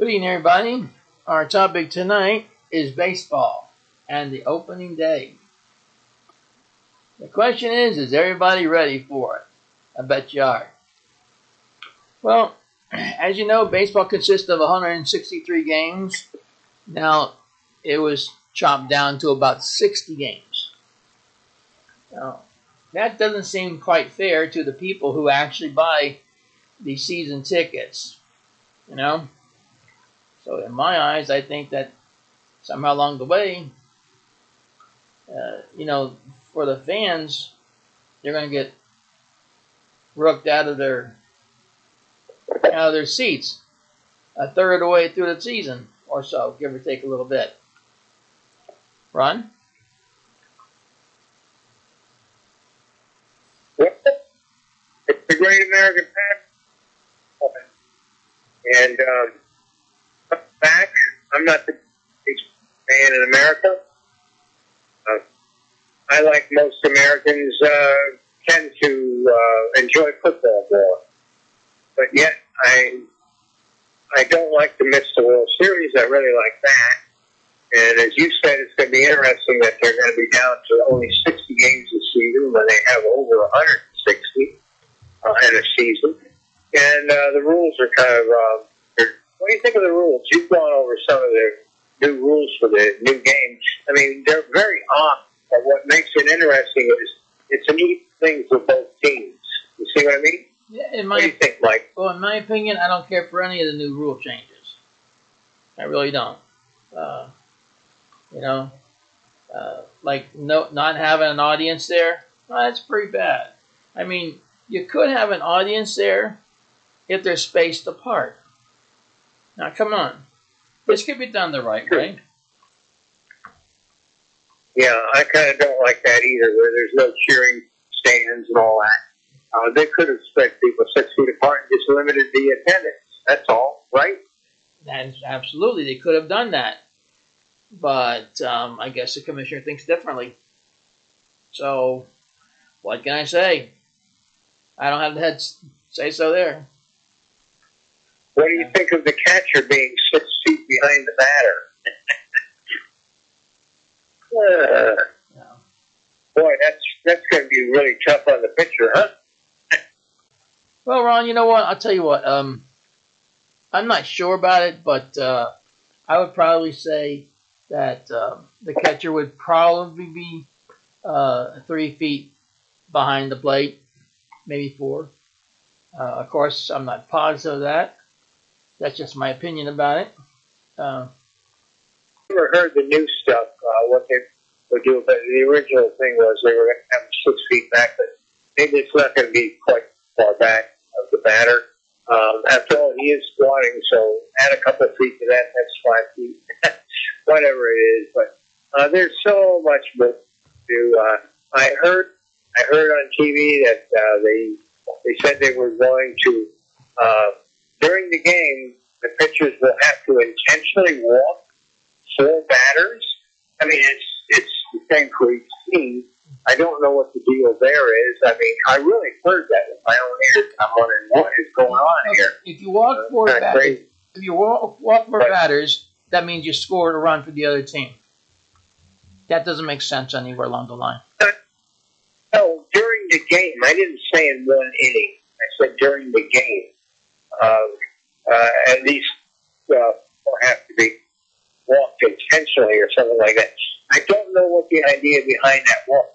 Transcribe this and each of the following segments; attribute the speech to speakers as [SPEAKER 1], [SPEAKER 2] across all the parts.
[SPEAKER 1] Good evening, everybody. Our topic tonight is baseball and the opening day. The question is everybody ready for it? I bet you are. Well, as you know, baseball consists of 163 games. Now, it was chopped down to about 60 games. Now, that doesn't seem quite fair to the people who actually buy the season tickets, you know? So in my eyes, I think that somehow along the way, for the fans, they're going to get rooked out of their seats a third of the way through the season or so, give or take a little bit. Ron?
[SPEAKER 2] Well, it's the great American pastime. And back, I'm not the biggest fan in America. I, like most Americans, tend to enjoy football more. But yet, I don't like to miss the World Series. I really like that. And as you said, it's going to be interesting that they're going to be down to only 60 games this season when they have over 160 in a season. And the rules are kind of... what do you think of the rules? You've gone over some of the new rules for the new games. I mean, they're very odd, but what makes it interesting is it's a neat thing for both teams. You see what I mean?
[SPEAKER 1] Yeah,
[SPEAKER 2] what do you think, Mike?
[SPEAKER 1] Well, in my opinion, I don't care for any of the new rule changes. I really don't. Not having an audience there, well, that's pretty bad. I mean, you could have an audience there if they're spaced apart. Now, come on. This could be done the right way.
[SPEAKER 2] Yeah, I kind of don't like that either, where there's no cheering stands and all that. They could have spread people 6 feet apart and just limited the attendance. That's all, right?
[SPEAKER 1] That's absolutely. They could have done that. But I guess the commissioner thinks differently. So, what can I say? I don't have the head say so there.
[SPEAKER 2] What do you think of the catcher being 6 feet behind the batter? Boy, that's going to be really tough on the pitcher, huh?
[SPEAKER 1] Well, Ron, you know what? I'll tell you what. I'm not sure about it, but I would probably say that the catcher would probably be 3 feet behind the plate, maybe 4. Of course, I'm not positive of that. That's just my opinion about it.
[SPEAKER 2] I never heard the new stuff, what they would do, but the original thing was they were going to have 6 feet back, but maybe it's not going to be quite far back of the batter. After all, he is squatting, so add a couple of feet to that, that's 5 feet, whatever it is. But there's so much more to do. I heard on TV that they said they were going to, during the game, the pitchers will have to intentionally walk 4 batters. I mean, it's the same for each team. I don't know what the deal there is. I mean, I really heard that with my own ears. I'm wondering what is going on here.
[SPEAKER 1] If you walk 4 batters, batters, that means you scored a run for the other team. That doesn't make sense anywhere along the line.
[SPEAKER 2] No, during the game. I didn't say in one inning. I said during the game. At least will have to be walked intentionally or something like that. I don't know what the idea behind that was.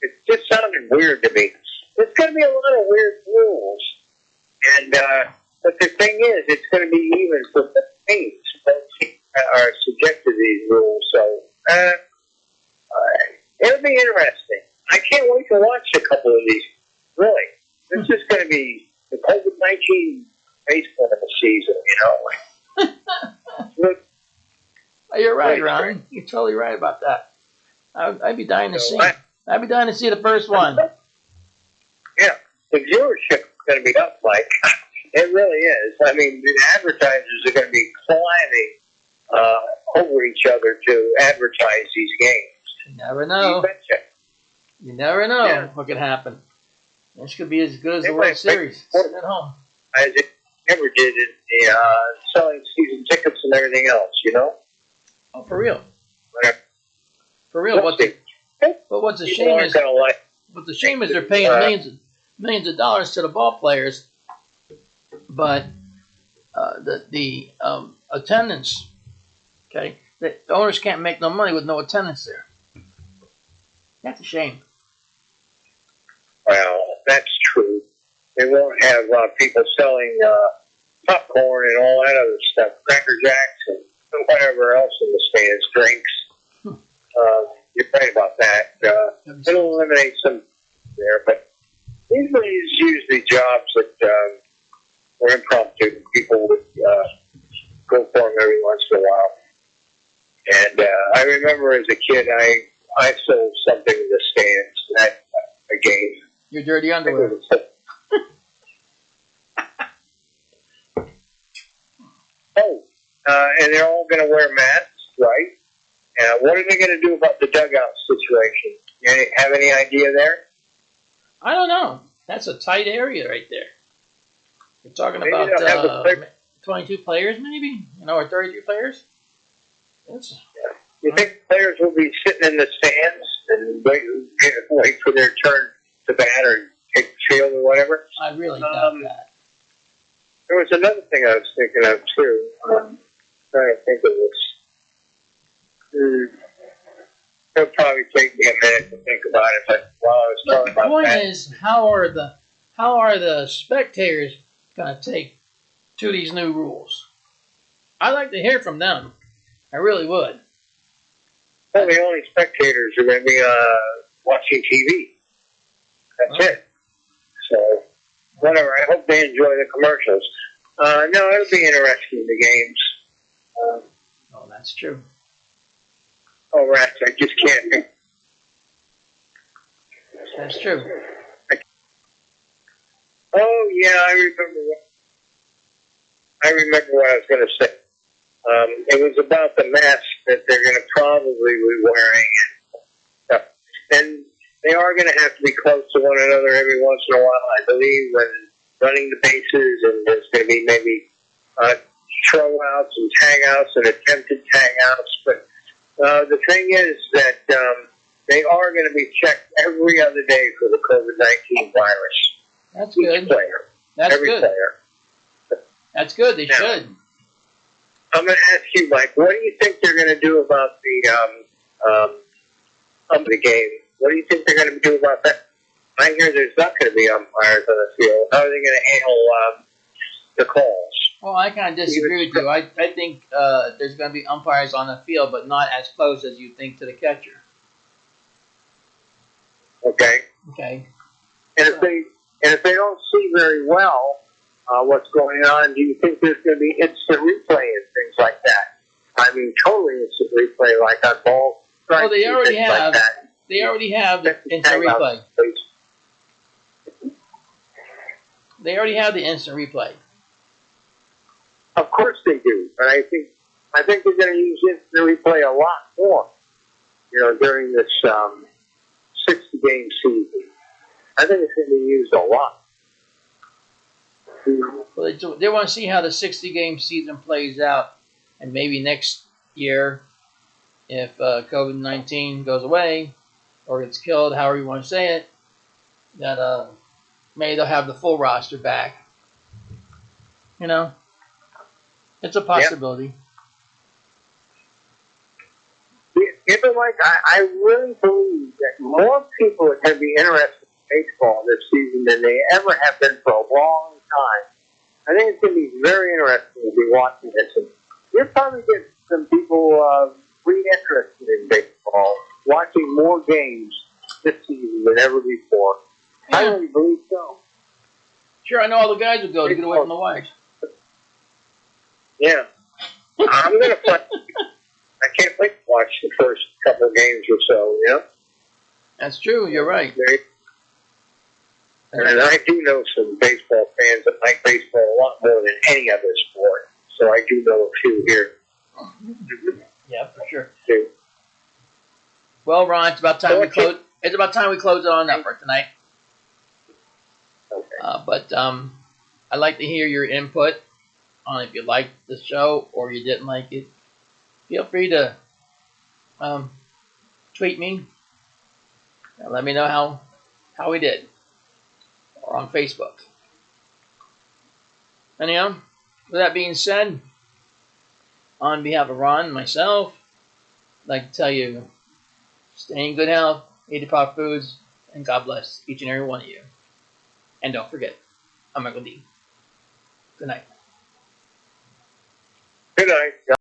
[SPEAKER 2] It just sounded weird to me. There's going to be a lot of weird rules, and but the thing is, it's going to be even for the teams. Both teams are subject to these rules, so it'll be interesting. I can't wait to watch a couple of these. Really, this is going to be the COVID-19 baseball season, you know.
[SPEAKER 1] You're right, Ron. You're totally right about that. I'd be dying to see. I'd be dying to see the first one.
[SPEAKER 2] Yeah, the viewership is going to be up, Mike. It really is. I mean, the advertisers are going to be climbing over each other to advertise these games.
[SPEAKER 1] You never know. You never know what could happen. This could be as good as the World Series. Sitting at home.
[SPEAKER 2] ever did in the selling season tickets and everything else. You know.
[SPEAKER 1] Oh, for real?
[SPEAKER 2] Whatever.
[SPEAKER 1] For real? But what's a shame is they're paying millions of dollars to the ball players, but the attendance. Okay, the owners can't make no money with no attendance there. That's a shame.
[SPEAKER 2] Well, that's true. They won't have people selling popcorn and all that other stuff, Cracker Jacks and whatever else in the stands, drinks. You're right about that. It'll eliminate some there, but these are usually jobs that were impromptu. People would go for them every once in a while. And I remember as a kid, I sold something in the stands at a game.
[SPEAKER 1] Your dirty underwear.
[SPEAKER 2] And they're all going to wear masks, right? What are they going to do about the dugout situation? You have any idea there?
[SPEAKER 1] I don't know. That's a tight area right there. You're talking about 22 players, maybe? Or 33 players?
[SPEAKER 2] You think players will be sitting in the stands and wait for their turn to bat or take the field or whatever?
[SPEAKER 1] I really doubt that.
[SPEAKER 2] There was another thing I was thinking of, too. I'm trying to think of this. It'll probably take me a minute to think about it, but while I was talking about that...
[SPEAKER 1] The point is, how are the spectators going to take to these new rules? I'd like to hear from them. I really would.
[SPEAKER 2] Well, the only spectators are going to be watching TV. That's it. So, whatever. I hope they enjoy the commercials. No, it'll be interesting, the games.
[SPEAKER 1] Oh, that's true.
[SPEAKER 2] Oh, rats, I just can't think.
[SPEAKER 1] That's true.
[SPEAKER 2] Oh, yeah, I remember what I was going to say. It was about the masks that they're going to probably be wearing. And they are going to have to be close to one another every once in a while, I believe, when running the bases, and there's going to be maybe throw-outs and tag-outs and attempted tag-outs. But the thing is that they are going to be checked every other day for the COVID-19 virus.
[SPEAKER 1] That's good.
[SPEAKER 2] Each player.
[SPEAKER 1] That's
[SPEAKER 2] every
[SPEAKER 1] good.
[SPEAKER 2] Player.
[SPEAKER 1] That's good. They should.
[SPEAKER 2] I'm going to ask you, Mike, what do you think they're going to do about the game? What do you think they're going to do about that? I hear there's not going to be umpires on the field. How are they going to handle the calls?
[SPEAKER 1] Well, I kind of disagree with you. I think there's going to be umpires on the field, but not as close as you think to the catcher.
[SPEAKER 2] Okay.
[SPEAKER 1] Okay.
[SPEAKER 2] And if they don't see very well what's going on, do you think there's going to be instant replay and things like that? I mean, totally instant replay, like on ball strikes.
[SPEAKER 1] Well, they already have.
[SPEAKER 2] Like
[SPEAKER 1] they already have the instant replay. They already have the instant replay.
[SPEAKER 2] Of course they do, but I think they're going to use instant replay a lot more. During this 60-game season, I think it's going to be used a lot.
[SPEAKER 1] Well, they want to see how the 60-game season plays out, and maybe next year, if COVID-19 goes away or gets killed, however you want to say it, that maybe they'll have the full roster back. It's a possibility.
[SPEAKER 2] Mike, I really believe that more people are going to be interested in baseball this season than they ever have been for a long time. I think it's going to be very interesting to be watching this. And you'll probably get some people re-interested in baseball, watching more games this season than ever before. Yeah. I really believe so.
[SPEAKER 1] Sure, I know all the guys would go to get away from the wives.
[SPEAKER 2] Yeah. I'm going to play. I can't wait to watch the first couple of games or so,
[SPEAKER 1] That's true, you're right.
[SPEAKER 2] And I do know some baseball fans that like baseball a lot more than any other sport. So I do know a few here.
[SPEAKER 1] Yeah, for sure.
[SPEAKER 2] Too.
[SPEAKER 1] Well, Ron, it's about time we close. It's about time we close it on up for tonight.
[SPEAKER 2] Okay.
[SPEAKER 1] But I'd like to hear your input on if you liked the show or you didn't like it. Feel free to tweet me and let me know how we did, or on Facebook. Anyhow, with that being said, on behalf of Ron and myself, I'd like to tell you, stay in good health, eat the proper foods, and God bless each and every one of you. And don't forget, I'm Michael D. Good night.
[SPEAKER 2] Good night.